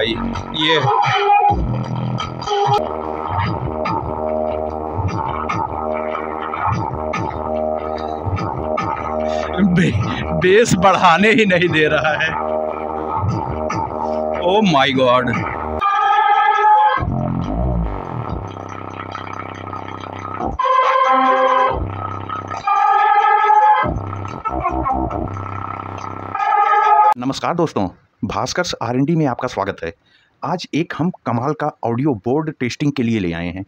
भाई। ये बेस बढ़ाने ही नहीं दे रहा है। Oh my God. नमस्कार दोस्तों, भास्कर R&D में आपका स्वागत है। आज एक हम कमाल का ऑडियो बोर्ड टेस्टिंग के लिए ले आए हैं।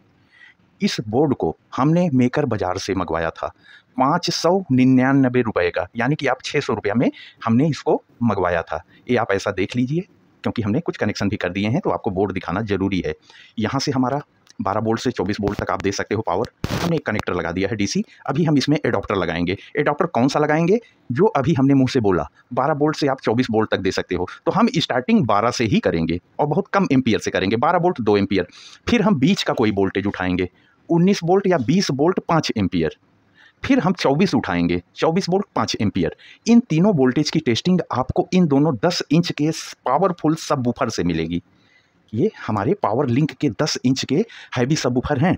इस बोर्ड को हमने मेकर बाज़ार से मंगवाया था 599 रुपये का, यानी कि आप 600 रुपये में हमने इसको मंगवाया था। ये आप ऐसा देख लीजिए, क्योंकि हमने कुछ कनेक्शन भी कर दिए हैं तो आपको बोर्ड दिखाना ज़रूरी है। यहाँ से हमारा 12 वोल्ट से 24 वोल्ट तक आप दे सकते हो पावर। हमने एक कनेक्टर लगा दिया है DC। अभी हम इसमें एडाप्टर लगाएंगे। एडाप्टर कौन सा लगाएंगे? जो अभी हमने मुंह से बोला, 12 वोल्ट से आप 24 वोल्ट तक दे सकते हो। तो हम स्टार्टिंग 12 से ही करेंगे और बहुत कम एम्पियर से करेंगे, 12 वोल्ट 2 एम्पियर। फिर हम बीच का कोई वोल्टेज उठाएंगे, 19 वोल्ट या 20 वोल्ट 5 एम्पियर। फिर हम 24 उठाएंगे, 24 वोल्ट 5 एम्पियर। इन तीनों वोल्टेज की टेस्टिंग आपको इन दोनों 10 इंच के पावरफुल सबवूफर से मिलेगी। ये हमारे पावर लिंक के 10 इंच के हैवी सबवूफर हैं।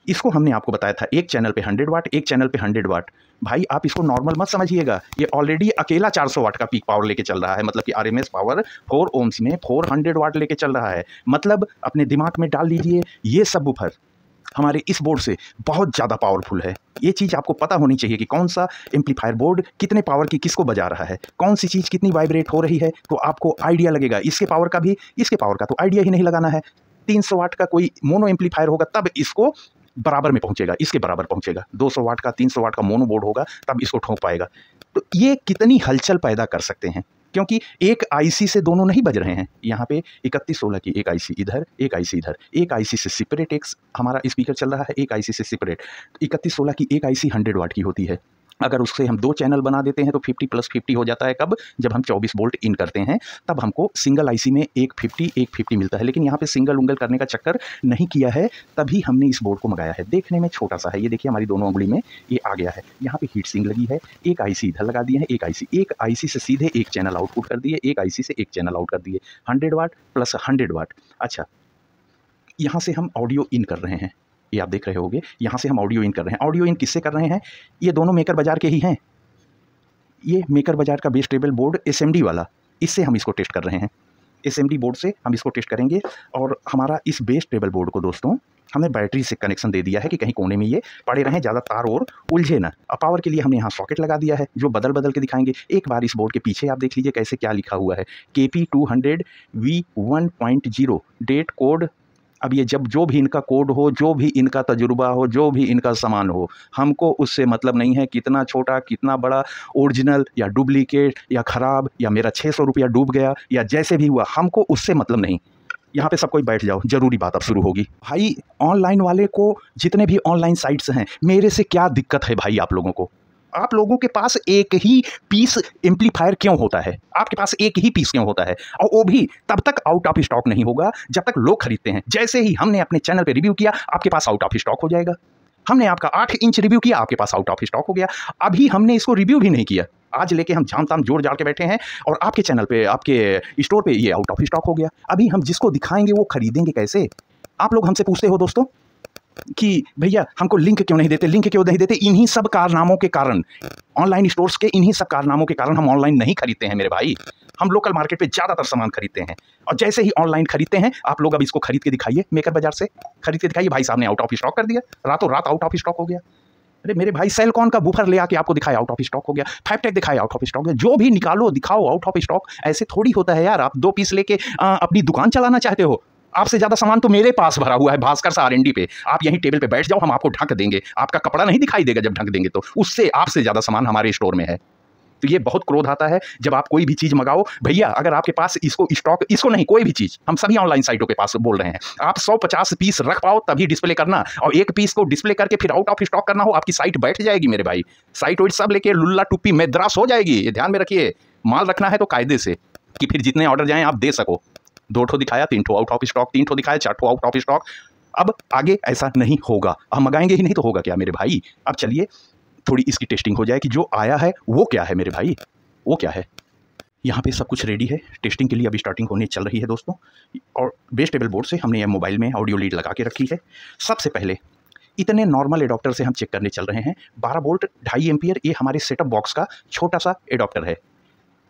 इसको हमने आपको बताया था एक चैनल पे 100 वाट, एक चैनल पे 100 वाट। भाई आप इसको नॉर्मल मत समझिएगा, ये ऑलरेडी अकेला 400 वाट का पीक पावर लेके चल रहा है। मतलब कि RMS पावर 4 ओम्स में 400 वाट लेके चल रहा है। मतलब अपने दिमाग में डाल लीजिए, ये सबवूफर हमारे इस बोर्ड से बहुत ज़्यादा पावरफुल है। ये चीज़ आपको पता होनी चाहिए कि कौन सा एम्पलीफायर बोर्ड कितने पावर की किसको बजा रहा है, कौन सी चीज़ कितनी वाइब्रेट हो रही है, तो आपको आइडिया लगेगा। इसके पावर का भी, इसके पावर का तो आइडिया ही नहीं लगाना है। 300 वाट का कोई मोनो एम्पलीफायर होगा तब इसको बराबर में पहुंचेगा, इसके बराबर पहुंचेगा। 200 वाट का 300 वाट का मोनो बोर्ड होगा तब इसको ठोक पाएगा। तो ये कितनी हलचल पैदा कर सकते हैं, क्योंकि एक IC से दोनों नहीं बज रहे हैं। यहाँ पे 3116 की एक IC इधर, एक IC इधर, एक IC से सेपरेट एक हमारा स्पीकर चल रहा है, एक IC से सेपरेट। 3116 की एक IC 100 वाट की होती है। अगर उससे हम 2 चैनल बना देते हैं तो 50 + 50 हो जाता है। कब? जब हम 24 वोल्ट इन करते हैं तब हमको सिंगल IC में एक 50 मिलता है। लेकिन यहाँ पे सिंगल उंगल करने का चक्कर नहीं किया है, तभी हमने इस बोर्ड को मंगाया है। देखने में छोटा सा है, ये देखिए हमारी दोनों उंगली में ये आ गया है। यहाँ पे हीट सिंक लगी है, एक IC इधर लगा दिए हैं, एक IC से सीधे एक चैनल आउटपुट कर दिए, एक IC से एक चैनल आउट कर दिए। 100 वाट + 100 वाट। अच्छा, यहाँ से हम ऑडियो इन कर रहे हैं, ये आप देख रहे होंगे। यहाँ से हम ऑडियो इन कर रहे हैं। ऑडियो इन किससे कर रहे हैं? ये दोनों मेकर बाज़ार के ही हैं। ये मेकर बाज़ार का बेस टेबल बोर्ड SMD वाला, इससे हम इसको टेस्ट कर रहे हैं। SMD बोर्ड से हम इसको टेस्ट करेंगे। और हमारा इस बेस टेबल बोर्ड को दोस्तों हमने बैटरी से कनेक्शन दे दिया है कि कहीं कोने में ये पड़े रहें, ज़्यादा तार और उलझे ना। अब पावर के लिए हमने यहाँ सॉकेट लगा दिया है, जो बदल बदल के दिखाएंगे। एक बार इस बोर्ड के पीछे आप देख लीजिए कैसे क्या लिखा हुआ है, KP200V 1.0 डेट कोड। अब ये जब जो भी इनका कोड हो, जो भी इनका तजुर्बा हो, जो भी इनका सामान हो, हमको उससे मतलब नहीं है कितना छोटा कितना बड़ा, ओरिजिनल या डुप्लीकेट या ख़राब, या मेरा 600 रुपया डूब गया, या जैसे भी हुआ, हमको उससे मतलब नहीं। यहाँ पे सब कोई बैठ जाओ, ज़रूरी बात अब शुरू होगी। भाई ऑनलाइन वाले को, जितने भी ऑनलाइन साइट्स हैं, मेरे से क्या दिक्कत है भाई? आप लोगों को, आप लोगों के पास एक ही पीस एम्पलीफायर क्यों होता है? आपके पास एक ही पीस क्यों होता है? और वो भी तब तक आउट ऑफ स्टॉक नहीं होगा जब तक लोग खरीदते हैं। जैसे ही हमने अपने चैनल पे रिव्यू किया, आपके पास आउट ऑफ स्टॉक हो जाएगा। हमने आपका 8 इंच रिव्यू किया, आपके पास आउट ऑफ स्टॉक हो गया। अभी हमने इसको रिव्यू भी नहीं किया, आज लेके हम झाम ताम जोड़ जाड़ के बैठे हैं और आपके चैनल पे, आपके स्टोर पे ये आउट ऑफ स्टॉक हो गया। अभी हम जिसको दिखाएंगे वो खरीदेंगे कैसे? आप लोग हमसे पूछते हो दोस्तों कि भैया हमको लिंक क्यों नहीं देते, लिंक क्यों नहीं देते? इन्हीं सब कारनामों के कारण, ऑनलाइन स्टोर्स के इन्हीं सब कारनामों के कारण हम ऑनलाइन नहीं खरीदते हैं मेरे भाई। हम लोकल मार्केट पे ज़्यादातर सामान खरीदते हैं, और जैसे ही ऑनलाइन खरीदते हैं, आप लोग अब इसको खरीद के दिखाइए, मेकर बाजार से खरीद के दिखाइए। भाई साहब ने आउट ऑफ स्टॉक कर दिया, रातों रात आउट ऑफ स्टॉक हो गया। अरे मेरे भाई, सेलकॉन का बूफर ले आके आपको दिखाया आउट ऑफ स्टॉक हो गया, 5टेक दिखाया आउट ऑफ स्टॉक हो गया। जो भी निकालो दिखाओ आउट ऑफ स्टॉक। ऐसे थोड़ी होता है यार, आप 2 पीस लेके अपनी दुकान चलाना चाहते हो? आपसे ज़्यादा सामान तो मेरे पास भरा हुआ है भास्कर R&D पे। आप यहीं टेबल पे बैठ जाओ, हम आपको ढक देंगे। आपका कपड़ा नहीं दिखाई देगा जब ढक देंगे तो। उससे आपसे ज़्यादा सामान हमारे स्टोर में है। तो ये बहुत क्रोध आता है जब आप कोई भी चीज़ मंगाओ। भैया अगर आपके पास इसको स्टॉक, इसको नहीं, कोई भी चीज़, हम सभी ऑनलाइन साइटों के पास बोल रहे हैं, आप 150 पीस रख पाओ तभी डिस्प्ले करना, और एक पीस को डिस्प्ले करके फिर आउट ऑफ स्टॉक करना हो, आपकी साइट बैठ जाएगी मेरे भाई। साइट वाइट सब लेके लुल्ला टुप्पी मैद्रास हो जाएगी। ये ध्यान में रखिए, माल रखना है तो कायदे से, कि फिर जितने ऑर्डर जाएँ आप दे सको। 2 ठो दिखाया, 3 ठो आउट ऑफ स्टॉक, 3 ठो दिखाया, 4 ठो आउट ऑफ स्टॉक। अब आगे ऐसा नहीं होगा, हम मंगाएंगे ही नहीं तो होगा क्या मेरे भाई? अब चलिए थोड़ी इसकी टेस्टिंग हो जाए कि जो आया है वो क्या है मेरे भाई, वो क्या है। यहाँ पे सब कुछ रेडी है टेस्टिंग के लिए। अभी स्टार्टिंग होने चल रही है दोस्तों। और बेस टेबल बोर्ड से हमने ये मोबाइल में ऑडियो लीड लगा के रखी है। सबसे पहले इतने नॉर्मल एडॉप्टर से हम चेक करने चल रहे हैं। 12 वोल्ट 2.5 एम्पियर ये हमारे सेटअप बॉक्स का छोटा सा एडॉप्टर है।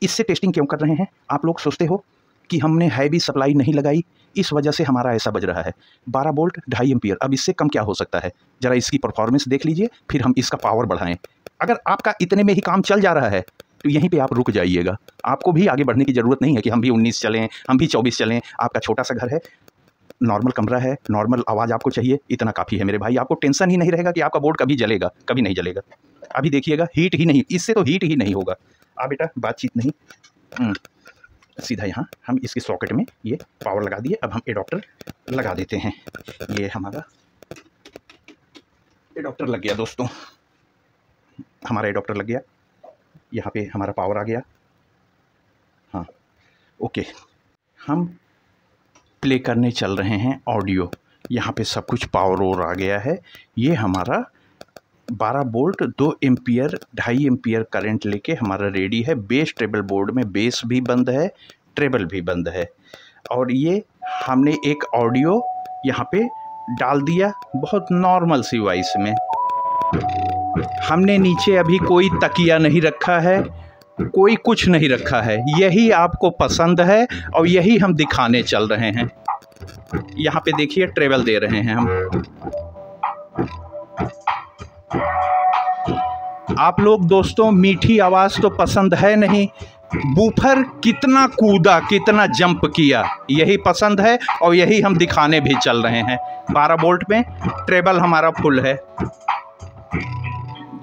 इससे टेस्टिंग क्यों कर रहे हैं? आप लोग सोचते हो कि हमने हैवी सप्लाई नहीं लगाई, इस वजह से हमारा ऐसा बज रहा है। 12 वोल्ट 2.5 एम्पियर, अब इससे कम क्या हो सकता है? ज़रा इसकी परफॉर्मेंस देख लीजिए, फिर हम इसका पावर बढ़ाएं। अगर आपका इतने में ही काम चल जा रहा है तो यहीं पे आप रुक जाइएगा। आपको भी आगे बढ़ने की ज़रूरत नहीं है कि हम भी 19 चलें, हम भी 24 चलें। आपका छोटा सा घर है, नॉर्मल कमरा है, नॉर्मल आवाज़ आपको चाहिए, इतना काफ़ी है मेरे भाई। आपको टेंशन ही नहीं रहेगा कि आपका बोर्ड कभी जलेगा, कभी नहीं जलेगा। अभी देखिएगा हीट ही नहीं, इससे तो हीट ही नहीं होगा। बेटा बातचीत नहीं, सीधा यहाँ हम इसके सॉकेट में ये पावर लगा दिए। अब हम एडॉप्टर लगा देते हैं। ये हमारा एडॉप्टर लग गया दोस्तों, हमारा एडॉप्टर लग गया। यहाँ पे हमारा पावर आ गया। हाँ ओके, हम प्ले करने चल रहे हैं ऑडियो। यहाँ पे सब कुछ पावर और आ गया है। ये हमारा 12 वोल्ट 2 एम्पियर 2.5 एम्पियर करंट लेके हमारा रेडी है। बेस टेबल बोर्ड में बेस भी बंद है, ट्रेबल भी बंद है। और ये हमने एक ऑडियो यहाँ पे डाल दिया बहुत नॉर्मल सी वॉइस में। हमने नीचे अभी कोई तकिया नहीं रखा है, कोई कुछ नहीं रखा है। यही आपको पसंद है और यही हम दिखाने चल रहे हैं। यहाँ पे देखिए ट्रेबल दे रहे हैं हम। आप लोग दोस्तों मीठी आवाज़ तो पसंद है नहीं, बूफर कितना कूदा कितना जंप किया यही पसंद है और यही हम दिखाने भी चल रहे हैं। 12 वोल्ट में ट्रेबल हमारा फुल है।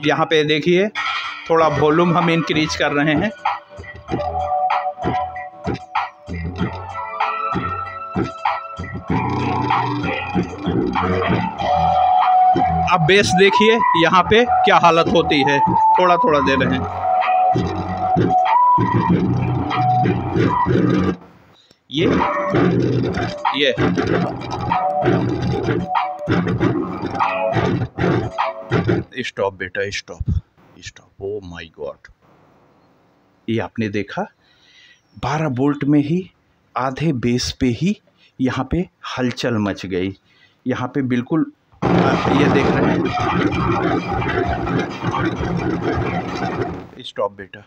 यहाँ पे देखिए थोड़ा वॉल्यूम हम इंक्रीज कर रहे हैं। अब बेस देखिए यहाँ पे क्या हालत होती है, थोड़ा थोड़ा दे रहे हैं। ये स्टॉप बेटा, stop stop. Oh my God, ये आपने देखा 12 वोल्ट में ही आधे बेस पे ही यहाँ पे हलचल मच गई। यहाँ पे बिल्कुल ये देख रहे हैं। स्टॉप बेटा।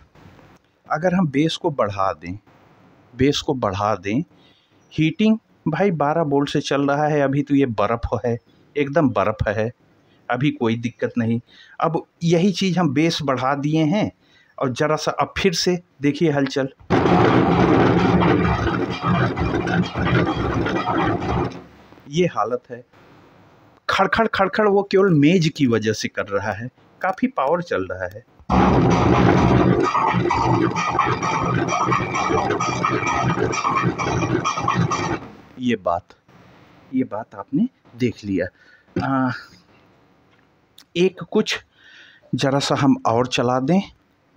अगर हम बेस को बढ़ा दें, हीटिंग भाई 12 वोल्ट से चल रहा है। अभी तो ये बर्फ़ है, एकदम बर्फ़ है, अभी कोई दिक्कत नहीं। अब यही चीज़ हम बेस बढ़ा दिए हैं और ज़रा सा अब फिर से देखिए हलचल। ये हालत है। खड़खड़ खड़खड़ वो केवल मेज की वजह से कर रहा है, काफ़ी पावर चल रहा है। ये बात आपने देख लिया। एक कुछ ज़रा सा हम और चला दें,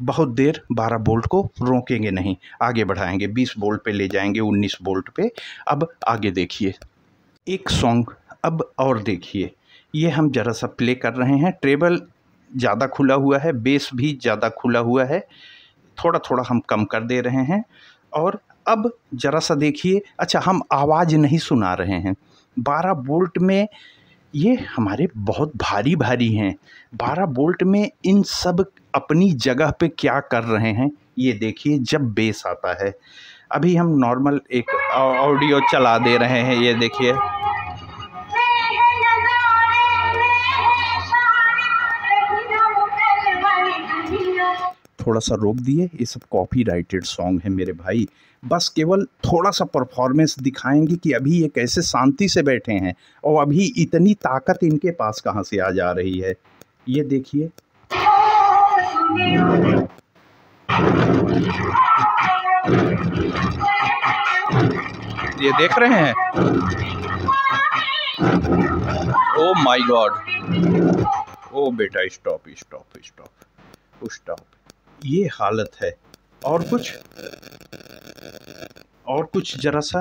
बहुत देर 12 वोल्ट को रोकेंगे नहीं, आगे बढ़ाएंगे, 20 वोल्ट पे ले जाएंगे, 19 वोल्ट पे। अब आगे देखिए एक सॉन्ग अब और देखिए। ये हम ज़रा सा प्ले कर रहे हैं। ट्रेबल ज़्यादा खुला हुआ है, बेस भी ज़्यादा खुला हुआ है, थोड़ा थोड़ा हम कम कर दे रहे हैं। और अब ज़रा सा देखिए, अच्छा हम आवाज़ नहीं सुना रहे हैं। 12 वोल्ट में ये हमारे बहुत भारी भारी हैं। 12 वोल्ट में इन सब अपनी जगह पे क्या कर रहे हैं ये देखिए जब बेस आता है। अभी हम नॉर्मल एक ऑडियो चला दे रहे हैं, ये देखिए। थोड़ा सा रोक दिए, ये सब कॉपीराइटेड सॉन्ग है मेरे भाई। बस केवल थोड़ा सा परफॉर्मेंस दिखाएंगे कि अभी ये कैसे शांति से बैठे हैं और अभी इतनी ताकत इनके पास कहाँ से आ जा रही है। ये देखिए ये देख रहे हैं। ओ माय गॉड, ओ बेटा स्टॉप स्टॉप स्टॉप स्टॉप। ये हालत है। और कुछ जरा सा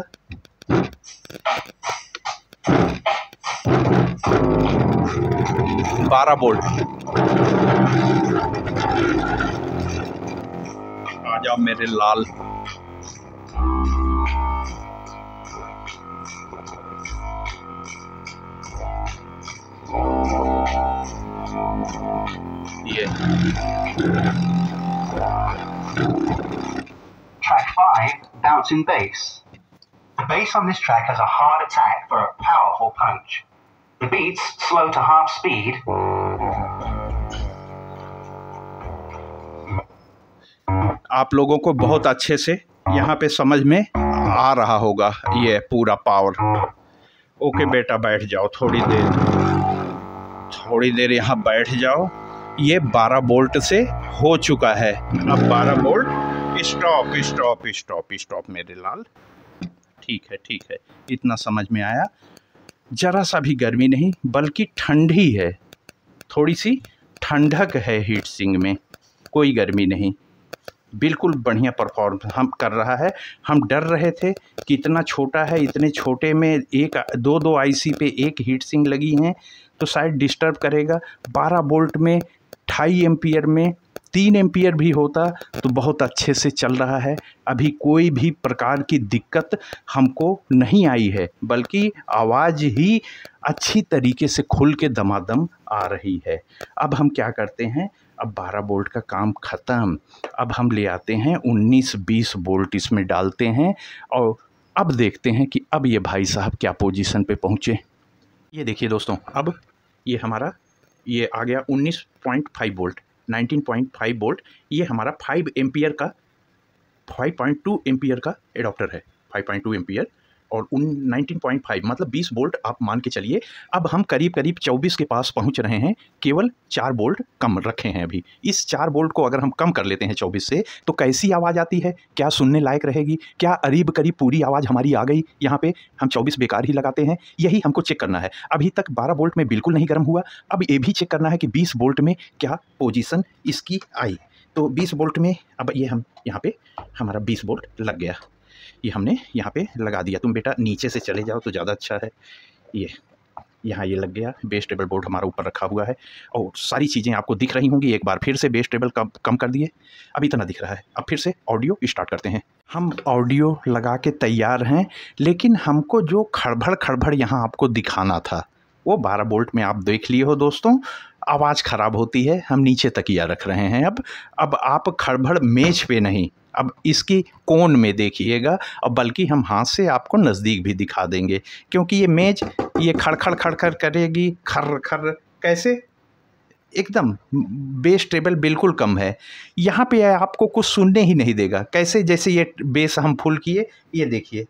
बारह वोल्ट। आ जाओ मेरे लाल। ये Track 5, Bouncing Bass. The bass on this track has a hard attack for a powerful punch. The beats slow to half speed. आप लोगों को बहुत अच्छे से यहाँ पे समझ में आ रहा होगा ये पूरा पावर। ओके बेटा, बैठ जाओ थोड़ी देर यहाँ बैठ जाओ। ये 12 वोल्ट से हो चुका है। अब 12 वोल्ट। स्टॉप मेरे लाल। ठीक है, इतना समझ में आया। जरा सा भी गर्मी नहीं बल्कि ठंडी है, थोड़ी सी ठंडक है हीट सिंक में, कोई गर्मी नहीं। बिल्कुल बढ़िया परफॉर्म हम कर रहा है। हम डर रहे थे कि इतना छोटा है, इतने छोटे में एक दो आईसी पे एक हीट सिंक लगी हैं तो शायद डिस्टर्ब करेगा। 12 वोल्ट में 2.5 एम्पियर में 3 एम्पियर भी होता तो बहुत अच्छे से चल रहा है। अभी कोई भी प्रकार की दिक्कत हमको नहीं आई है, बल्कि आवाज़ ही अच्छी तरीके से खुल के दमादम आ रही है। अब हम क्या करते हैं, अब 12 वोल्ट का काम ख़त्म। अब हम ले आते हैं 19-20 वोल्ट इसमें डालते हैं और अब देखते हैं कि अब ये भाई साहब क्या पोजीशन पे पहुँचे। ये देखिए दोस्तों, अब ये हमारा ये आ गया 19.5 वोल्ट, 19.5 वोल्ट। ये हमारा 5 एम्पियर का 5.2 एम्पियर का एडाप्टर है, 5.2 एम्पियर और 19.5 मतलब 20 वोल्ट आप मान के चलिए। अब हम करीब 24 के पास पहुंच रहे हैं, केवल 4 वोल्ट कम रखे हैं अभी। इस 4 वोल्ट को अगर हम कम कर लेते हैं 24 से तो कैसी आवाज़ आती है, क्या सुनने लायक रहेगी, क्या करीब पूरी आवाज़ हमारी आ गई। यहाँ पे हम 24 बेकार ही लगाते हैं, यही हमको चेक करना है। अभी तक 12 वोल्ट में बिल्कुल नहीं गर्म हुआ। अब ये भी चेक करना है कि 20 वोल्ट में क्या पोजीशन इसकी आई। तो 20 वोल्ट में अब ये हम यहाँ पे हमारा 20 वोल्ट लग गया। ये हमने यहाँ पे लगा दिया। तुम बेटा नीचे से चले जाओ तो ज़्यादा अच्छा है। ये यहाँ ये लग गया। बेस टेबल बोर्ड हमारा ऊपर रखा हुआ है और सारी चीज़ें आपको दिख रही होंगी। एक बार फिर से बेस टेबल कम कर दिए, अब इतना दिख रहा है। अब फिर से ऑडियो स्टार्ट करते हैं। हम ऑडियो लगा के तैयार हैं, लेकिन हमको जो खड़बड़ यहाँ आपको दिखाना था वो 12 वोल्ट में आप देख लिए हो दोस्तों। आवाज़ ख़राब होती है, हम नीचे तकिया रख रहे हैं। अब आप खड़बड़ मेज पे नहीं, अब इसकी कोन में देखिएगा, और बल्कि हम हाथ से आपको नज़दीक भी दिखा देंगे, क्योंकि ये मेज ये खड़ करेगी। खर कैसे, एकदम बेस टेबल बिल्कुल कम है। यहाँ पे आपको कुछ सुनने ही नहीं देगा। कैसे, जैसे ये बेस हम फुल किए, ये देखिए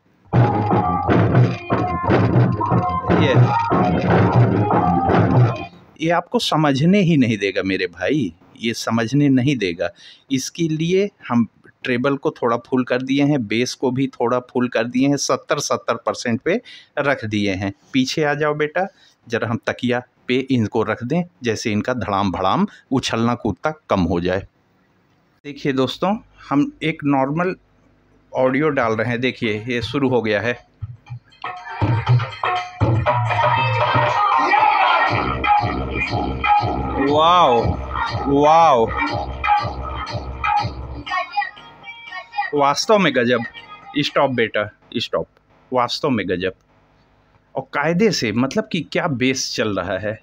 ये आपको समझने ही नहीं देगा मेरे भाई, ये समझने नहीं देगा। इसके लिए हम ट्रेबल को थोड़ा फुल कर दिए हैं, बेस को भी थोड़ा फुल कर दिए हैं, 70% पे रख दिए हैं। पीछे आ जाओ बेटा, ज़रा हम तकिया पे इनको रख दें, जैसे इनका धड़ाम भड़ाम उछलना कूदता कम हो जाए। देखिए दोस्तों, हम एक नॉर्मल ऑडियो डाल रहे हैं। देखिए ये शुरू हो गया है। वाओ, वास्तव में गजब। स्टॉप बेटा स्टॉप, वास्तव में गजब। और कायदे से, मतलब कि क्या बेस चल रहा है।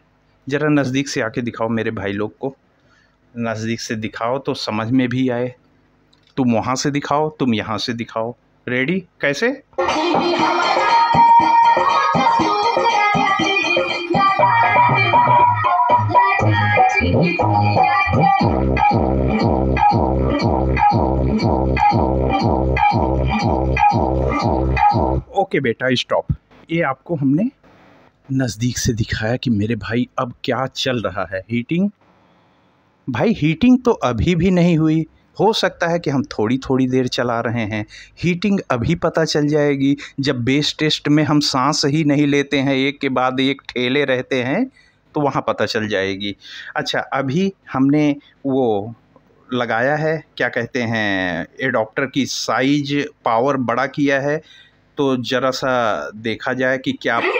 ज़रा नज़दीक से आके दिखाओ मेरे भाई लोग को, नज़दीक से दिखाओ तो समझ में भी आए। तुम वहाँ से दिखाओ, तुम यहाँ से दिखाओ। रेडी, कैसे? ओके बेटा स्टॉप। ये आपको हमने नज़दीक से दिखाया कि मेरे भाई अब क्या चल रहा है। हीटिंग, भाई हीटिंग तो अभी भी नहीं हुई। हो सकता है कि हम थोड़ी देर चला रहे हैं, हीटिंग अभी पता चल जाएगी जब बेस टेस्ट में हम सांस ही नहीं लेते हैं, एक के बाद एक ठेले रहते हैं, तो वहाँ पता चल जाएगी। अच्छा, अभी हमने वो लगाया है, क्या कहते हैं, एडाप्टर की साइज पावर बड़ा किया है, तो ज़रा सा देखा जाए कि क्या फर्क।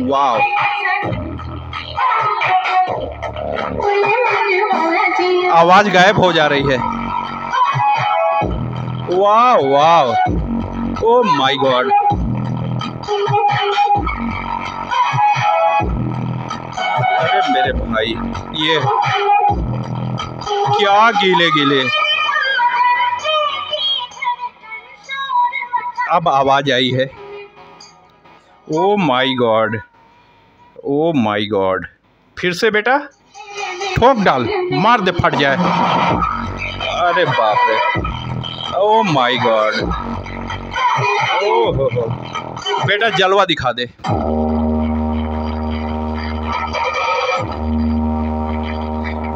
वाव, आवाज़ गायब हो जा रही है। वाव, ओ माय गॉड। मेरे भाई, ये क्या गीले गीले। अब आवाज आई है। Oh my God, oh my God. फिर से बेटा, ठोक डाल, मार दे, फट जाए। अरे बाप रे, ओ माय गॉड। ओ हो, बेटा जलवा दिखा दे।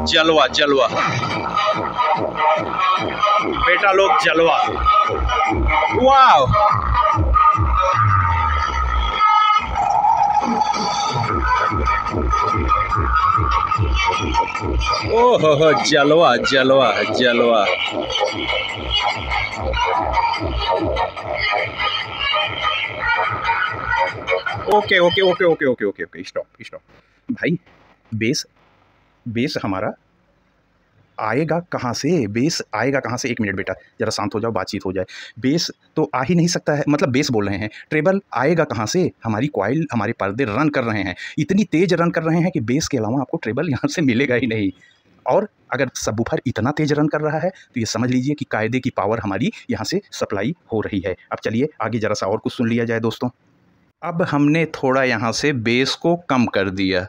जलवा जलवा बेटा, लोग जलवा। वाह, ओ हो, जलवा जलवा जलवा। Okay okay okay okay okay okay okay, stop stop भाई। बेस हमारा आएगा कहाँ से? बेस आएगा कहाँ से? एक मिनट बेटा, ज़रा शांत हो जाओ, बातचीत हो जाए। बेस तो आ ही नहीं सकता है, मतलब बेस बोल रहे हैं, ट्रेबल आएगा कहाँ से? हमारी कॉइल, हमारे पर्दे रन कर रहे हैं, इतनी तेज़ रन कर रहे हैं कि बेस के अलावा आपको ट्रेबल यहाँ से मिलेगा ही नहीं। और अगर सबवूफर इतना तेज़ रन कर रहा है तो ये समझ लीजिए कि कायदे की पावर हमारी यहाँ से सप्लाई हो रही है। अब चलिए आगे ज़रा सा और कुछ सुन लिया जाए दोस्तों। अब हमने थोड़ा यहाँ से बेस को कम कर दिया।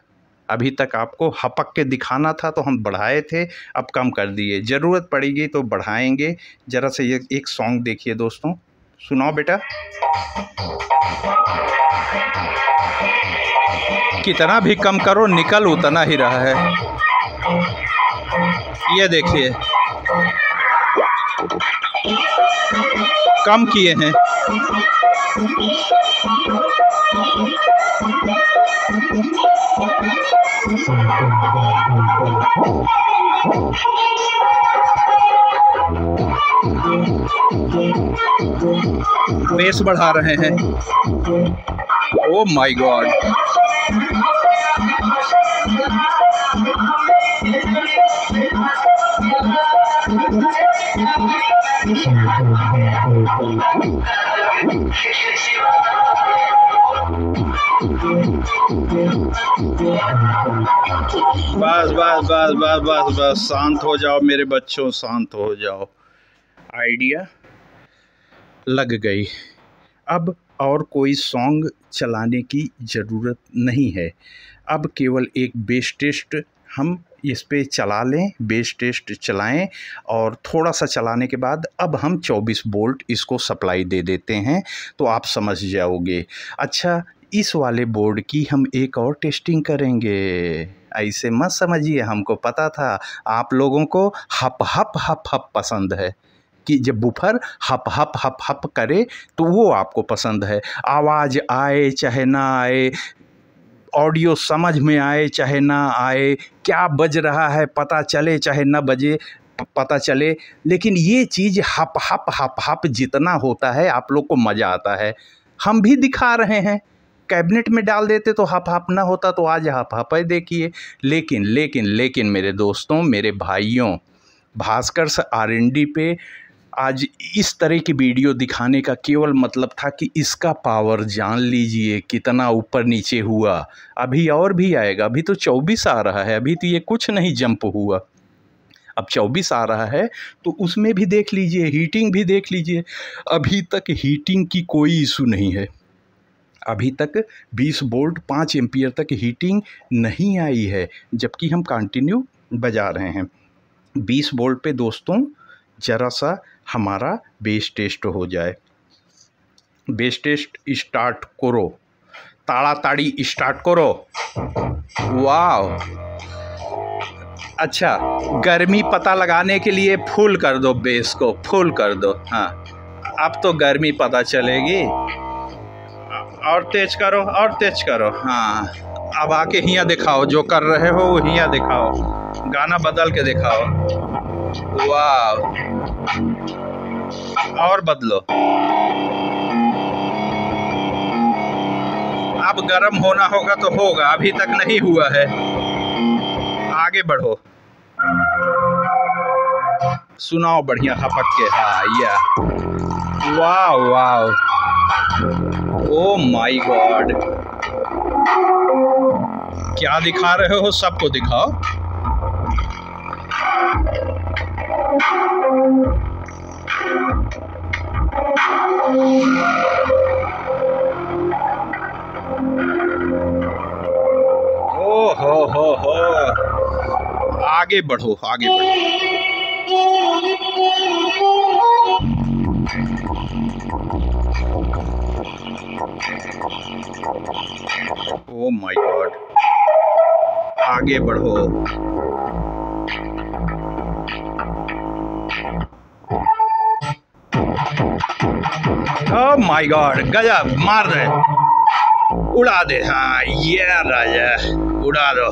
अभी तक आपको हपक के दिखाना था तो हम बढ़ाए थे, अब कम कर दिए। ज़रूरत पड़ेगी तो बढ़ाएंगे। ज़रा से ये एक सॉन्ग देखिए दोस्तों, सुनाओ बेटा। कितना भी कम करो निकल उतना ही रहा है। ये देखिए, कम किए हैं। बेस बढ़ा रहे हैं। ओ माय गॉड, बस बस बस बस बस बस, शांत हो जाओ मेरे बच्चों, शांत हो जाओ। आइडिया लग गई। अब और कोई सॉन्ग चलाने की ज़रूरत नहीं है। अब केवल एक बेस टेस्ट हम इस पे चला लें, बेस टेस्ट चलाएं और थोड़ा सा चलाने के बाद अब हम 24 वोल्ट इसको सप्लाई दे देते हैं तो आप समझ जाओगे। अच्छा, इस वाले बोर्ड की हम एक और टेस्टिंग करेंगे। ऐसे मत समझिए, हमको पता था आप लोगों को हप हप हप हप पसंद है, कि जब बूफर हप हप हप हप करे तो वो आपको पसंद है। आवाज़ आए चाहे ना आए, ऑडियो समझ में आए चाहे ना आए, क्या बज रहा है पता चले चाहे ना बजे पता चले, लेकिन ये चीज़ हप हप हप हप जितना होता है आप लोग को मज़ा आता है। हम भी दिखा रहे हैं, कैबिनेट में डाल देते तो हप हप ना होता, तो आज हप हप है देखिए। लेकिन लेकिन लेकिन मेरे दोस्तों, मेरे भाइयों, भास्कर्स R&D पे आज इस तरह की वीडियो दिखाने का केवल मतलब था कि इसका पावर जान लीजिए कितना ऊपर नीचे हुआ। अभी और भी आएगा, अभी तो 24 आ रहा है, अभी तो ये कुछ नहीं जंप हुआ, अब 24 आ रहा है तो उसमें भी देख लीजिए, हीटिंग भी देख लीजिए। अभी तक हीटिंग की कोई इशू नहीं है, अभी तक 20 वोल्ट 5 एम्पियर तक हीटिंग नहीं आई है, जबकि हम कंटिन्यू बजा रहे हैं 20 वोल्ट पे। दोस्तों ज़रा सा हमारा बेस टेस्ट हो जाए। बेस टेस्ट स्टार्ट करो, ताड़ाताड़ी स्टार्ट करो। वाह, अच्छा, गर्मी पता लगाने के लिए फुल कर दो, बेस को फुल कर दो। हाँ, अब तो गर्मी पता चलेगी। और तेज करो, और तेज करो। हाँ, अब आके हियाँ दिखाओ, जो कर रहे हो वो हियाँ दिखाओ, गाना बदल के दिखाओ। वाह, और बदलो। अब गर्म होना होगा तो होगा, अभी तक नहीं हुआ है। आगे बढ़ो, सुनाओ बढ़िया हपक के। हाँ, या वाह वाह, ओ माय गॉड, क्या दिखा रहे हो सबको दिखाओ। ओ हो, आगे बढ़ो, आगे बढ़ो। ओ माय गॉड, आगे बढ़ो। ओ माय गॉड, गजब, मार दे, उड़ा दे। हाँ ये राजा, उड़ा दो।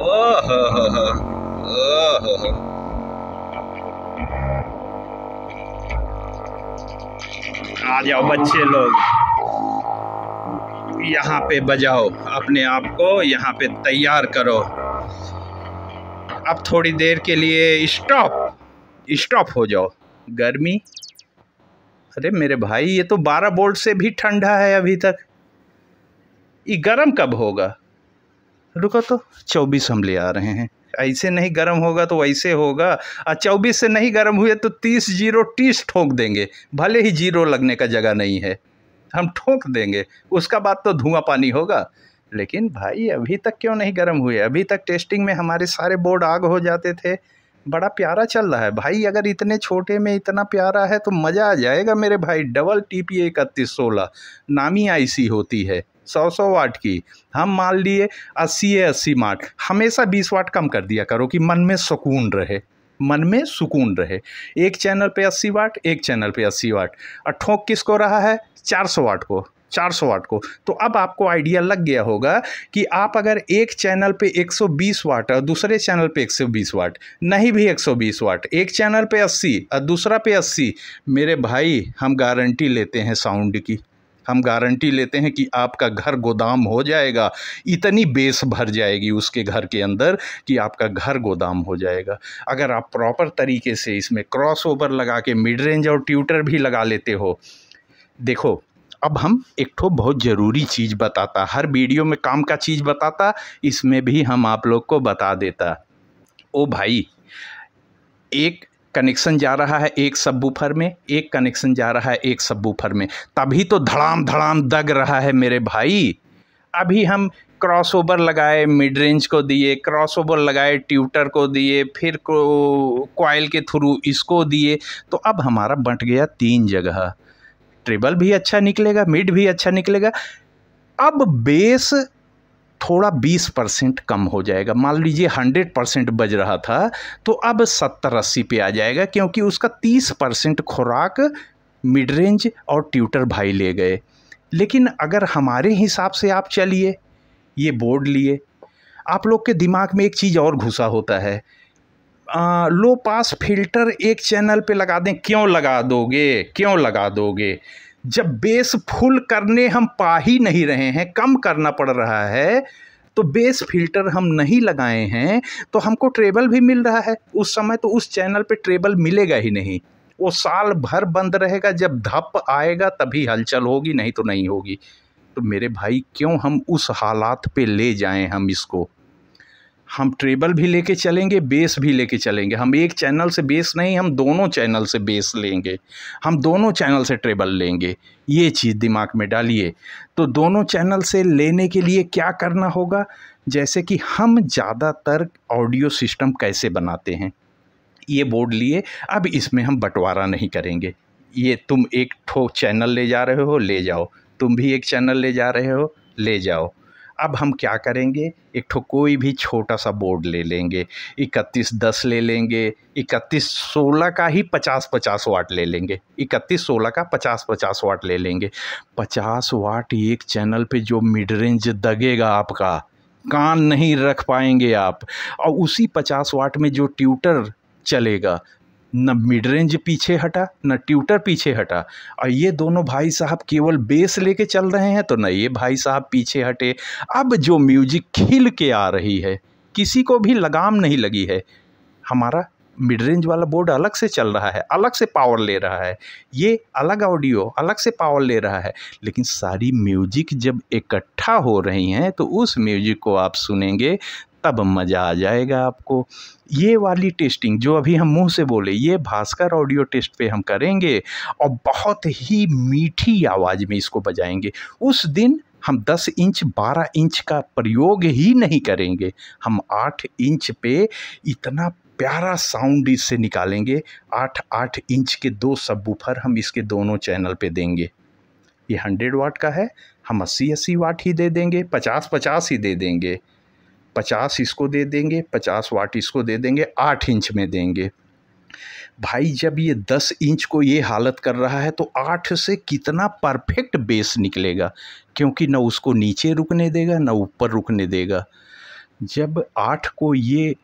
ओह हो, आ जाओ बच्चे लोग, यहाँ पे बजाओ, अपने आप को यहाँ पे तैयार करो। अब थोड़ी देर के लिए स्टॉप हो जाओ। गर्मी, अरे मेरे भाई ये तो 12 वोल्ट से भी ठंडा है अभी तक, ये गर्म कब होगा? रुको तो 24 हम ले आ रहे हैं। ऐसे नहीं गर्म होगा तो वैसे होगा, और 24 से नहीं गर्म हुए तो 30 ठोक देंगे, भले ही 0 लगने का जगह नहीं है, हम ठोक देंगे। उसका बाद तो धुआं पानी होगा। लेकिन भाई अभी तक क्यों नहीं गर्म हुए? अभी तक टेस्टिंग में हमारे सारे बोर्ड आग हो जाते थे। बड़ा प्यारा चल रहा है भाई। अगर इतने छोटे में इतना प्यारा है तो मज़ा आ जाएगा मेरे भाई। डबल TPA 3116 नामी IC होती है, 100 वाट की। हम मान लिए 80 वाट, हमेशा 20 वाट कम कर दिया करो कि मन में सुकून रहे, मन में सुकून रहे। एक चैनल पे 80 वाट, एक चैनल पे 80 वाट, और ठोक किसको रहा है? 400 वाट को, 400 वाट को। तो अब आपको आइडिया लग गया होगा कि आप अगर एक चैनल पे 120 वाट और दूसरे चैनल पे 120 वाट, नहीं भी 120 वाट, एक चैनल पे 80 और दूसरा पे 80, मेरे भाई हम गारंटी लेते हैं साउंड की, हम गारंटी लेते हैं कि आपका घर गोदाम हो जाएगा। इतनी बेस भर जाएगी उसके घर के अंदर कि आपका घर गोदाम हो जाएगा। अगर आप प्रॉपर तरीके से इसमें क्रॉस ओवर लगा के मिड रेंज और ट्यूटर भी लगा लेते हो। देखो अब हम एक ठो बहुत ज़रूरी चीज़ बताता, हर वीडियो में काम का चीज़ बताता, इसमें भी हम आप लोग को बता देता। ओ भाई, एक कनेक्शन जा रहा है एक सबवूफर में, एक कनेक्शन जा रहा है एक सबवूफर में, तभी तो धड़ाम धड़ाम दग रहा है मेरे भाई। अभी हम क्रॉस ओवर लगाए, मिड रेंज को दिए, क्रॉस ओवर लगाए, ट्यूटर को दिए, फिर कॉइल के थ्रू इसको दिए, तो अब हमारा बंट गया 3 जगह। ट्रिबल भी अच्छा निकलेगा, मिड भी अच्छा निकलेगा। अब बेस थोड़ा 20% कम हो जाएगा। मान लीजिए 100% बज रहा था तो अब 70-80 पे आ जाएगा, क्योंकि उसका 30% खुराक मिड रेंज और ट्यूटर भाई ले गए। लेकिन अगर हमारे हिसाब से आप चलिए, ये बोर्ड लिए, आप लोग के दिमाग में एक चीज़ और घुसा होता है, लो पास फिल्टर एक चैनल पे लगा दें। क्यों लगा दोगे, क्यों लगा दोगे? जब बेस फुल करने हम पा ही नहीं रहे हैं, कम करना पड़ रहा है, तो बेस फिल्टर हम नहीं लगाए हैं तो हमको ट्रेबल भी मिल रहा है। उस समय तो उस चैनल पे ट्रेबल मिलेगा ही नहीं, वो साल भर बंद रहेगा। जब धप आएगा तभी हलचल होगी, नहीं तो नहीं होगी। तो मेरे भाई क्यों हम उस हालात पे ले जाएं हम इसको? हम ट्रेबल भी लेके चलेंगे, बेस भी लेके चलेंगे। हम एक चैनल से बेस नहीं, हम दोनों चैनल से बेस लेंगे, हम दोनों चैनल से ट्रेबल लेंगे। ये चीज़ दिमाग में डालिए। तो दोनों चैनल से लेने के लिए क्या करना होगा? जैसे कि हम ज़्यादातर ऑडियो सिस्टम कैसे बनाते हैं, ये बोर्ड लिए, अब इसमें हम बंटवारा नहीं करेंगे। ये तुम एक ठो चैनल ले जा रहे हो, ले जाओ, तुम भी एक चैनल ले जा रहे हो, ले जाओ। अब हम क्या करेंगे, एक ठो कोई भी छोटा सा बोर्ड ले लेंगे, 3110 ले लेंगे, 3116 का ही 50-50 वाट ले लेंगे, 3116 का 50-50 वाट ले लेंगे। 50 वाट एक चैनल पे जो मिड रेंज दगेगा आपका, कान नहीं रख पाएंगे आप। और उसी 50 वाट में जो ट्यूटर चलेगा, न मिड रेंज पीछे हटा न ट्यूटर पीछे हटा, और ये दोनों भाई साहब केवल बेस लेके चल रहे हैं, तो न ये भाई साहब पीछे हटे। अब जो म्यूजिक खिल के आ रही है, किसी को भी लगाम नहीं लगी है, हमारा मिड रेंज वाला बोर्ड अलग से चल रहा है, अलग से पावर ले रहा है, ये अलग ऑडियो अलग से पावर ले रहा है, लेकिन सारी म्यूजिक जब इकट्ठा हो रही हैं तो उस म्यूजिक को आप सुनेंगे तब मज़ा आ जाएगा आपको। ये वाली टेस्टिंग जो अभी हम मुंह से बोले, ये भास्कर ऑडियो टेस्ट पे हम करेंगे और बहुत ही मीठी आवाज़ में इसको बजाएंगे। उस दिन हम 10 इंच 12 इंच का प्रयोग ही नहीं करेंगे, हम 8 इंच पे इतना प्यारा साउंड इससे निकालेंगे। 8 इंच के 2 सबवूफर हम इसके दोनों चैनल पे देंगे। ये 100 वाट का है, हम 80 वाट ही दे देंगे, 50 ही दे देंगे, 50 इसको दे देंगे, 50 वाट इसको दे देंगे, 8 इंच में देंगे। भाई जब ये 10 इंच को ये हालत कर रहा है तो 8 से कितना परफेक्ट बेस निकलेगा, क्योंकि न उसको नीचे रुकने देगा न ऊपर रुकने देगा। जब 8 को ये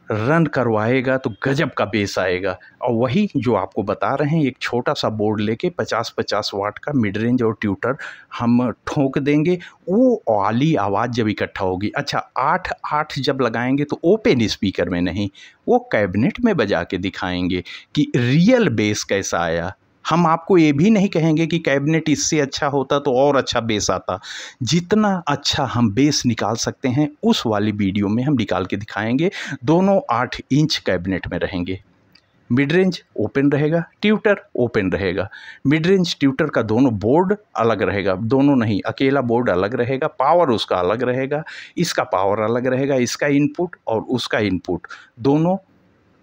रन करवाएगा तो गजब का बेस आएगा। और वही जो आपको बता रहे हैं, एक छोटा सा बोर्ड लेके 50 वाट का मिड रेंज और ट्यूटर हम ठोक देंगे, वो वाली आवाज़ जब इकट्ठा होगी। अच्छा 8 जब लगाएंगे तो ओपन स्पीकर में नहीं, वो कैबिनेट में बजा के दिखाएंगे कि रियल बेस कैसा आया। हम आपको ये भी नहीं कहेंगे कि कैबिनेट इससे अच्छा होता तो और अच्छा बेस आता। जितना अच्छा हम बेस निकाल सकते हैं उस वाली वीडियो में हम निकाल के दिखाएंगे। दोनों 8 इंच कैबिनेट में रहेंगे, मिड रेंज ओपन रहेगा, ट्यूटर ओपन रहेगा। मिड रेंज ट्यूटर का दोनों बोर्ड अलग रहेगा, दोनों नहीं, अकेला बोर्ड अलग रहेगा, पावर उसका अलग रहेगा, इसका पावर अलग रहेगा, इसका इनपुट और उसका इनपुट दोनों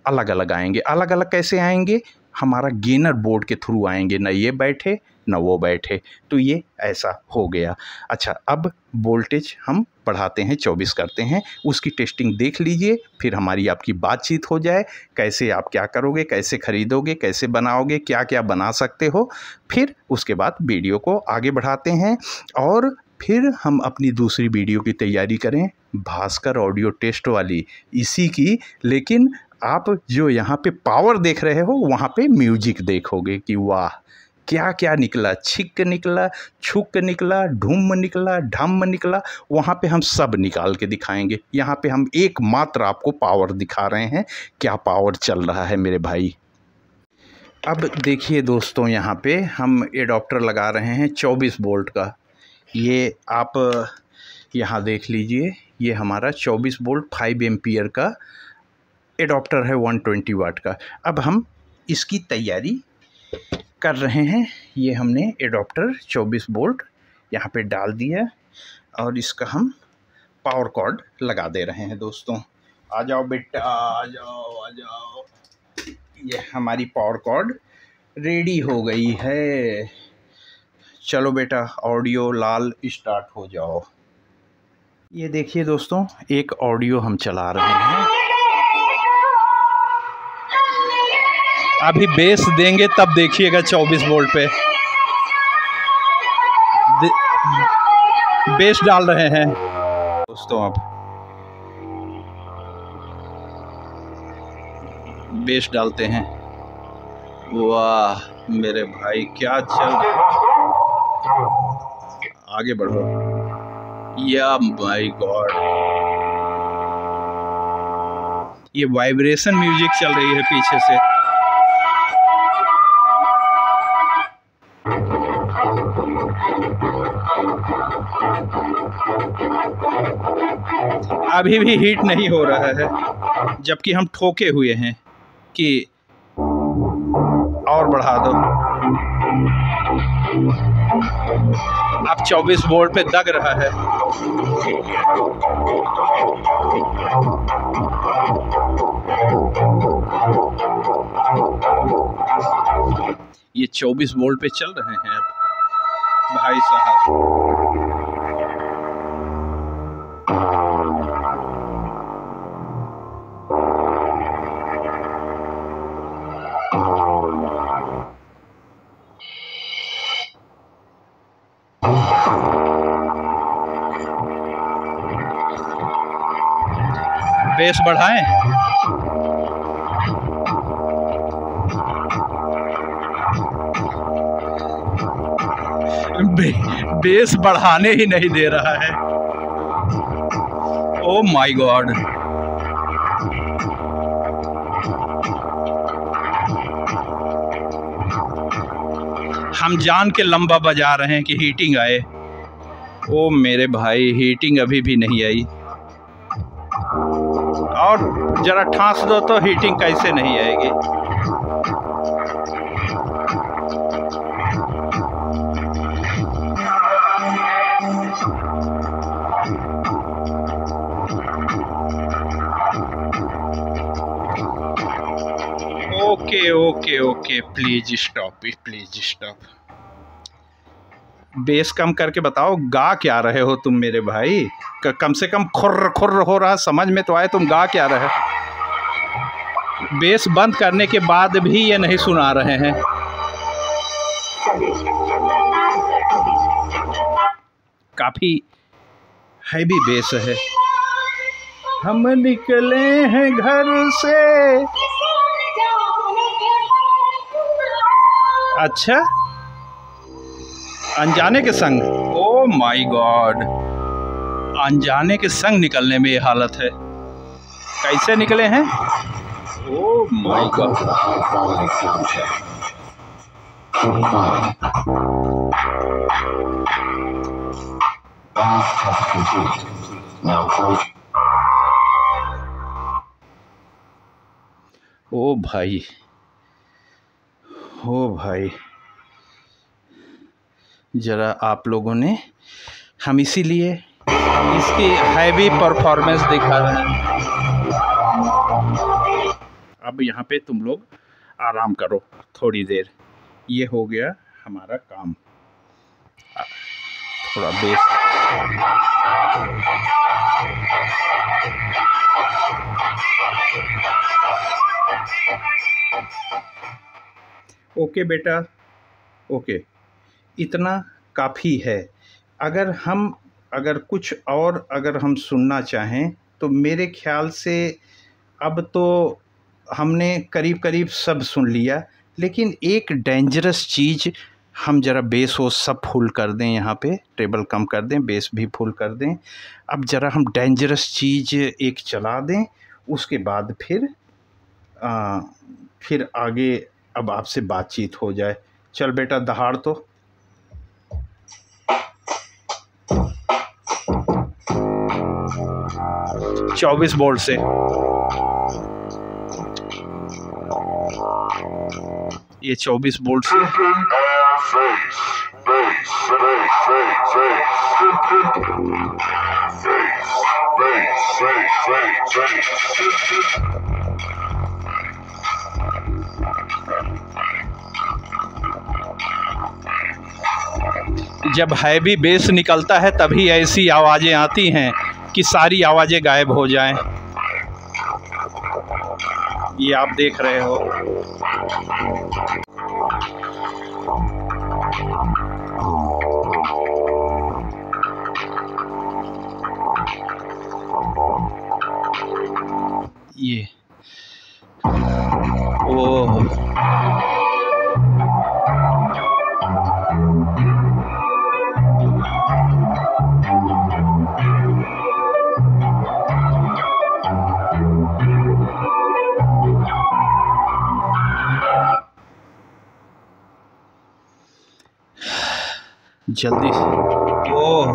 अलग अलग आएंगे। अलग अलग कैसे आएंगे? हमारा गेनर बोर्ड के थ्रू आएंगे, ना ये बैठे ना वो बैठे, तो ये ऐसा हो गया। अच्छा अब वोल्टेज हम बढ़ाते हैं, 24 करते हैं, उसकी टेस्टिंग देख लीजिए, फिर हमारी आपकी बातचीत हो जाए, कैसे आप क्या करोगे, कैसे ख़रीदोगे, कैसे बनाओगे, क्या क्या बना सकते हो। फिर उसके बाद वीडियो को आगे बढ़ाते हैं और फिर हम अपनी दूसरी वीडियो की तैयारी करें, भास्कर ऑडियो टेस्ट वाली इसी की, लेकिन आप जो यहाँ पे पावर देख रहे हो वहाँ पे म्यूजिक देखोगे कि वाह क्या क्या निकला, छिक निकला, छुक निकला, ढुम निकला, ढम निकला, वहाँ पे हम सब निकाल के दिखाएंगे। यहाँ पे हम एकमात्र आपको पावर दिखा रहे हैं, क्या पावर चल रहा है मेरे भाई। अब देखिए दोस्तों, यहाँ पे हम एडाप्टर लगा रहे हैं 24 वोल्ट का। ये आप यहाँ देख लीजिए, ये हमारा 24 वोल्ट 5 एम्पियर का एडाप्टर है 120 वाट का। अब हम इसकी तैयारी कर रहे हैं। ये हमने एडाप्टर 24 वोल्ट यहाँ पे डाल दिया और इसका हम पावर कॉर्ड लगा दे रहे हैं। दोस्तों आ जाओ बेटा, आ जाओ। ये हमारी पावर कॉर्ड रेडी हो गई है। चलो बेटा, ऑडियो लाल स्टार्ट हो जाओ। ये देखिए दोस्तों, एक ऑडियो हम चला रहे हैं। अभी बेस देंगे तब देखिएगा 24 वोल्ट पे बेस डाल रहे हैं दोस्तों। अब बेस डालते हैं। वाह मेरे भाई, क्या चल, आगे बढ़ो। या माय गॉड, ये वाइब्रेशन म्यूजिक चल रही है पीछे से। अभी भी हीट नहीं हो रहा है, जबकि हम ठोके हुए हैं कि और बढ़ा दो। अब 24 वोल्ट पे दग रहा है। ये 24 वोल्ट पे चल रहे हैं अब भाई साहब। बेस बढ़ाएं। बेस बढ़ाने ही नहीं दे रहा है। ओ माय गॉड, हम जान के लंबा बजा रहे हैं कि हीटिंग आए। ओ मेरे भाई, हीटिंग अभी भी नहीं आई। और ज़रा ठांस दो तो हीटिंग कैसे नहीं आएगी। Okay okay okay, please stop, please stop. Base कम करके बताओ, गा क्या रहे हो तुम मेरे भाई? कम से कम खुर्र खुर्र हो रहा, समझ में तो आए तुम गा क्या रहे। बेस बंद करने के बाद भी ये नहीं सुना रहे हैं। काफी हैवी बेस है। हम निकले हैं घर से। अच्छा, अनजाने के संग। ओ माय गॉड, अनजाने के संग निकलने में ये हालत है। कैसे निकले हैं? Oh my God. ओ भाई, ओ भाई, ज़रा आप लोगों ने, हम इसीलिए इसकी हैवी परफॉर्मेंस दिखा रहे हैं। अब यहाँ पे तुम लोग आराम करो थोड़ी देर। ये हो गया हमारा काम। थोड़ा बेस। ओके बेटा, ओके, इतना काफ़ी है। अगर कुछ और अगर हम सुनना चाहें तो मेरे ख्याल से अब तो हमने करीब करीब सब सुन लिया, लेकिन एक डेंजरस चीज़, हम ज़रा बेस वो सब फुल कर दें, यहाँ पे टेबल कम कर दें, बेस भी फुल कर दें। अब ज़रा हम डेंजरस चीज़ एक चला दें, उसके बाद फिर आगे अब आपसे बातचीत हो जाए। चल बेटा दहाड़ तो। चौबीस बोल्ट से। ये 24 बोल्ट से। जब हैवी बेस निकलता है तभी ऐसी आवाज़ें आती हैं कि सारी आवाज़ें गायब हो जाएं। ये आप देख रहे हो। ये ओह, जल्दी से। Oh,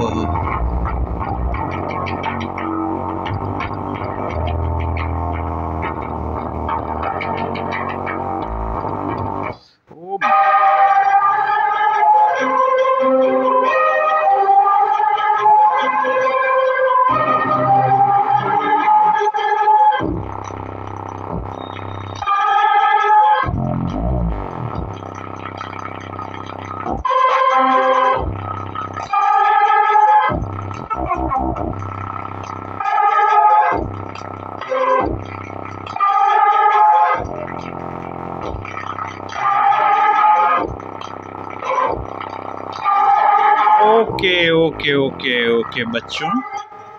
okay okay okay okay बच्चों,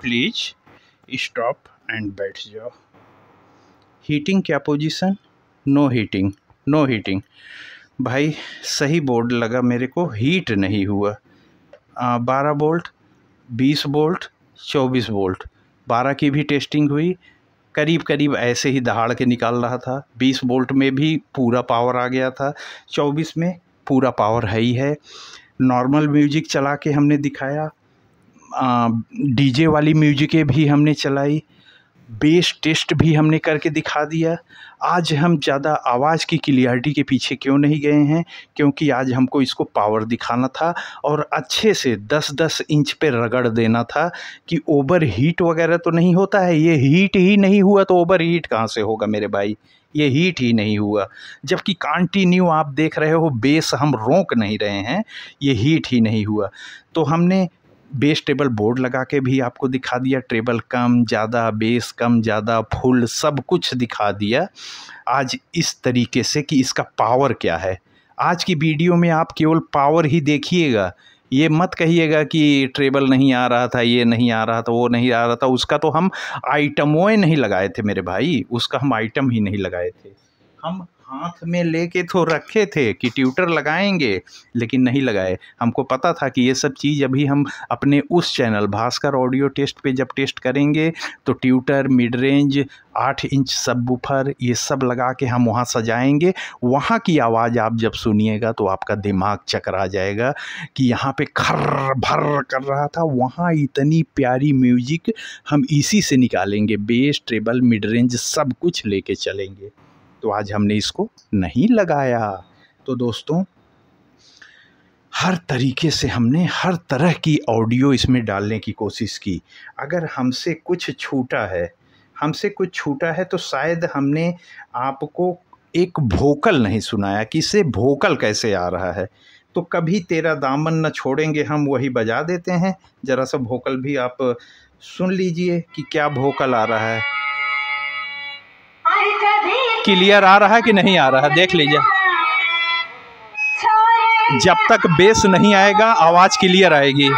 प्लीज स्टॉप एंड बैठ जाओ। हीटिंग क्या position? No heating, no heating. भाई सही बोर्ड लगा मेरे को, हीट नहीं हुआ। 12 बोल्ट, 20 बोल्ट, 24 बोल्ट, 12 की भी टेस्टिंग हुई, करीब करीब ऐसे ही दहाड़ के निकाल रहा था। 20 बोल्ट में भी पूरा पावर आ गया था, 24 में पूरा पावर है ही है। नॉर्मल म्यूजिक चला के हमने दिखाया, डीजे वाली म्यूजिकें भी हमने चलाई, बेस टेस्ट भी हमने करके दिखा दिया। आज हम ज़्यादा आवाज़ की क्लियरिटी के पीछे क्यों नहीं गए हैं, क्योंकि आज हमको इसको पावर दिखाना था और अच्छे से 10-10 इंच पे रगड़ देना था कि ओवर हीट वगैरह तो नहीं होता है। ये हीट ही नहीं हुआ तो ओवर हीट कहाँ से होगा मेरे भाई, ये हीट ही नहीं हुआ। जबकि कंटिन्यू आप देख रहे हो बेस हम रोक नहीं रहे हैं, ये हीट ही नहीं हुआ। तो हमने बेस टेबल बोर्ड लगा के भी आपको दिखा दिया, ट्रेबल कम ज़्यादा, बेस कम ज़्यादा, फुल सब कुछ दिखा दिया आज इस तरीके से कि इसका पावर क्या है। आज की वीडियो में आप केवल पावर ही देखिएगा, ये मत कहिएगा कि ट्रेबल नहीं आ रहा था, ये नहीं आ रहा था, वो नहीं आ रहा था। उसका तो हम आइटमों नहीं लगाए थे मेरे भाई, उसका हम आइटम ही नहीं लगाए थे। हम हाथ में लेके तो रखे थे कि ट्यूटर लगाएंगे, लेकिन नहीं लगाए। हमको पता था कि ये सब चीज़ अभी हम अपने उस चैनल भास्कर ऑडियो टेस्ट पे जब टेस्ट करेंगे तो tutor, mid range, 8 inch subwoofer, ये सब लगा के हम वहाँ सजाएंगे। वहाँ की आवाज़ आप जब सुनिएगा तो आपका दिमाग चकरा जाएगा कि यहाँ पे खर्र भर कर रहा था, वहाँ इतनी प्यारी म्यूजिक हम इसी से निकालेंगे। बेस, ट्रेबल, मिड रेंज सब कुछ लेके चलेंगे। तो आज हमने इसको नहीं लगाया। तो दोस्तों, हर तरीके से हमने हर तरह की ऑडियो इसमें डालने की कोशिश की। अगर हमसे कुछ छूटा है तो शायद हमने आपको एक वोकल नहीं सुनाया कि इससे वोकल कैसे आ रहा है। तो कभी तेरा दामन न छोड़ेंगे हम वही बजा देते हैं। ज़रा सा वोकल भी आप सुन लीजिए कि क्या वोकल आ रहा है, क्लियर आ रहा है कि नहीं आ रहा है, देख लीजिए। जब तक बेस नहीं आएगा आवाज़ क्लियर आएगी।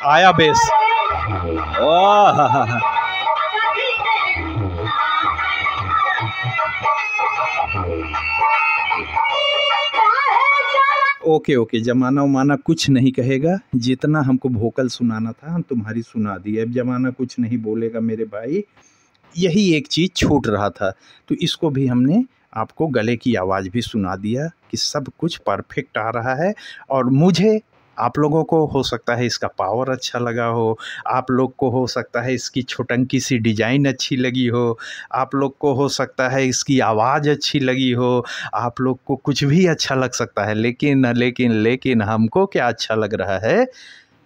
आया बेस, ओह ओके, जमाना उमाना कुछ नहीं कहेगा। जितना हमको वोकल सुनाना था हम तुम्हारी सुना दिए, अब जमाना कुछ नहीं बोलेगा मेरे भाई। यही एक चीज़ छूट रहा था, तो इसको भी हमने आपको गले की आवाज़ भी सुना दिया कि सब कुछ परफेक्ट आ रहा है। और मुझे, आप लोगों को हो सकता है इसका पावर अच्छा लगा हो, आप लोग को हो सकता है इसकी छोटंकी सी डिज़ाइन अच्छी लगी हो, आप लोग को हो सकता है इसकी आवाज़ अच्छी लगी हो, आप लोग को कुछ भी अच्छा लग सकता है। लेकिन हमको क्या अच्छा लग रहा है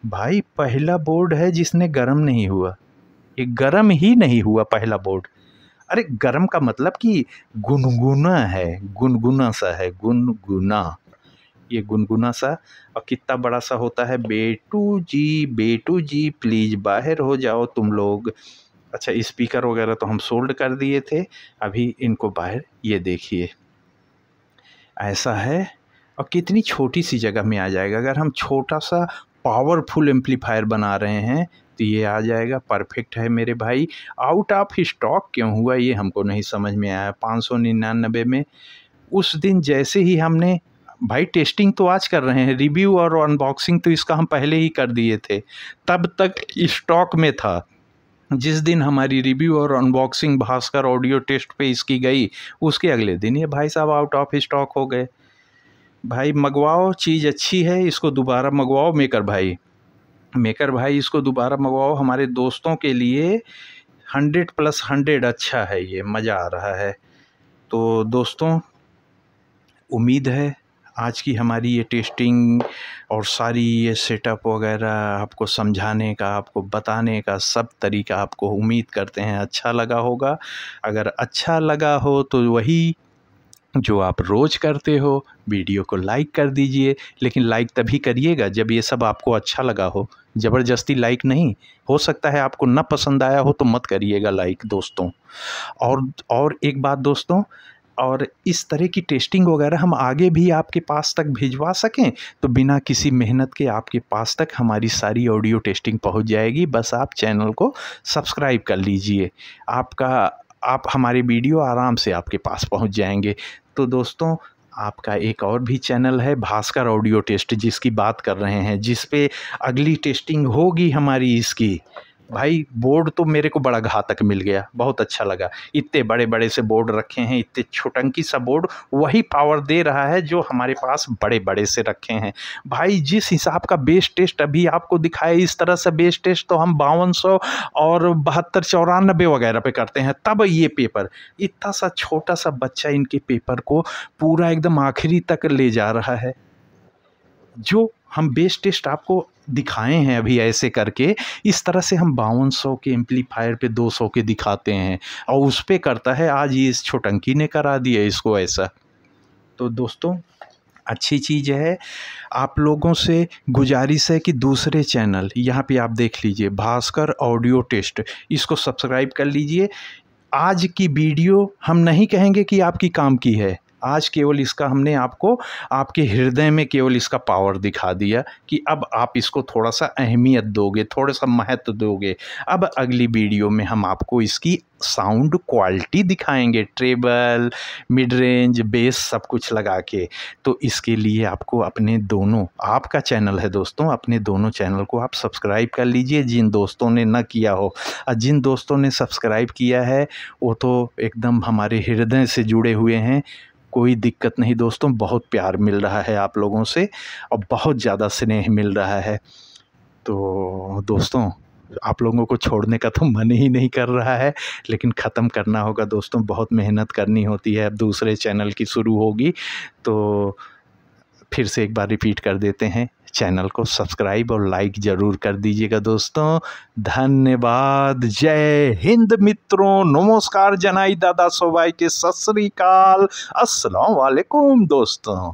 भाई, पहला बोर्ड है जिसने गर्म नहीं हुआ। ये गर्म ही नहीं हुआ पहला बोर्ड। अरे गर्म का मतलब कि गुनगुना है, गुनगुना सा है, गुनगुना, ये गुनगुना सा। और कितना बड़ा सा होता है, बेटू जी प्लीज़ बाहर हो जाओ तुम लोग। अच्छा, स्पीकर वगैरह तो हम सोल्ड कर दिए थे, अभी इनको बाहर, ये देखिए ऐसा है। और कितनी छोटी सी जगह में आ जाएगा। अगर हम छोटा सा पावरफुल एम्पलीफायर बना रहे हैं तो ये आ जाएगा, परफेक्ट है मेरे भाई। आउट ऑफ स्टॉक क्यों हुआ ये हमको नहीं समझ में आया 599 में। उस दिन जैसे ही हमने, भाई टेस्टिंग तो आज कर रहे हैं, रिव्यू और अनबॉक्सिंग तो इसका हम पहले ही कर दिए थे, तब तक स्टॉक में था। जिस दिन हमारी रिव्यू और अनबॉक्सिंग भास्कर ऑडियो टेस्ट पे इसकी गई, उसके अगले दिन ये भाई साहब आउट ऑफ स्टॉक हो गए। भाई मंगवाओ, चीज़ अच्छी है, इसको दोबारा मंगवाओ मेकर भाई इसको दोबारा मंगवाओ। हमारे दोस्तों के लिए 100+100 अच्छा है, ये मज़ा आ रहा है। तो दोस्तों, उम्मीद है आज की हमारी ये टेस्टिंग और सारी ये सेटअप वगैरह आपको समझाने का, आपको बताने का सब तरीका आपको, उम्मीद करते हैं अच्छा लगा होगा। अगर अच्छा लगा हो तो वही जो आप रोज़ करते हो, वीडियो को लाइक कर दीजिए। लेकिन लाइक तभी करिएगा जब ये सब आपको अच्छा लगा हो, ज़बरदस्ती लाइक नहीं। हो सकता है आपको ना पसंद आया हो तो मत करिएगा लाइक दोस्तों। और एक बात दोस्तों, और इस तरह की टेस्टिंग वगैरह हम आगे भी आपके पास तक भिजवा सकें तो बिना किसी मेहनत के आपके पास तक हमारी सारी ऑडियो टेस्टिंग पहुंच जाएगी। बस आप चैनल को सब्सक्राइब कर लीजिए, आप हमारे वीडियो आराम से आपके पास पहुंच जाएंगे। तो दोस्तों, आपका एक और भी चैनल है भास्कर ऑडियो टेस्ट, जिसकी बात कर रहे हैं, जिस पे अगली टेस्टिंग होगी हमारी इसकी। भाई बोर्ड तो मेरे को बड़ा घातक मिल गया, बहुत अच्छा लगा। इतने बड़े बड़े से बोर्ड रखे हैं, इतने छोटंकी सा बोर्ड वही पावर दे रहा है जो हमारे पास बड़े बड़े से रखे हैं। भाई जिस हिसाब का बेस टेस्ट अभी आपको दिखाया, इस तरह से बेस टेस्ट तो हम 5200 और 7294 वगैरह पे करते हैं। तब ये पेपर, इतना सा छोटा सा बच्चा इनके पेपर को पूरा एकदम आखिरी तक ले जा रहा है। जो हम बेस टेस्ट आपको दिखाए हैं अभी ऐसे करके, इस तरह से हम 5200 के एम्पलीफायर पे 200 के दिखाते हैं और उस पे करता है। आज ये इस छोटंकी ने करा दिया इसको ऐसा। तो दोस्तों अच्छी चीज़ है। आप लोगों से गुजारिश है कि दूसरे चैनल यहाँ पे आप देख लीजिए, भास्कर ऑडियो टेस्ट, इसको सब्सक्राइब कर लीजिए। आज की वीडियो हम नहीं कहेंगे कि आपकी काम की है, आज केवल इसका हमने आपको आपके हृदय में केवल इसका पावर दिखा दिया कि अब आप इसको थोड़ा सा अहमियत दोगे, थोड़ा सा महत्व दोगे। अब अगली वीडियो में हम आपको इसकी साउंड क्वालिटी दिखाएंगे, ट्रेबल, मिड रेंज, बेस सब कुछ लगा के। तो इसके लिए आपको अपने दोनों, आपका चैनल है दोस्तों, अपने दोनों चैनल को आप सब्सक्राइब कर लीजिए जिन दोस्तों ने न किया हो। और जिन दोस्तों ने सब्सक्राइब किया है वो तो एकदम हमारे हृदय से जुड़े हुए हैं। कोई दिक्कत नहीं दोस्तों, बहुत प्यार मिल रहा है आप लोगों से और बहुत ज़्यादा स्नेह मिल रहा है। तो दोस्तों आप लोगों को छोड़ने का तो मन ही नहीं कर रहा है, लेकिन ख़त्म करना होगा दोस्तों, बहुत मेहनत करनी होती है। अब दूसरे चैनल की शुरू होगी तो फिर से एक बार रिपीट कर देते हैं, चैनल को सब्सक्राइब और लाइक ज़रूर कर दीजिएगा दोस्तों। धन्यवाद। जय हिंद मित्रों, नमस्कार जनाई दादा सोबाई के, सत श्री अकाल, अस्सलाम वालेकुम दोस्तों।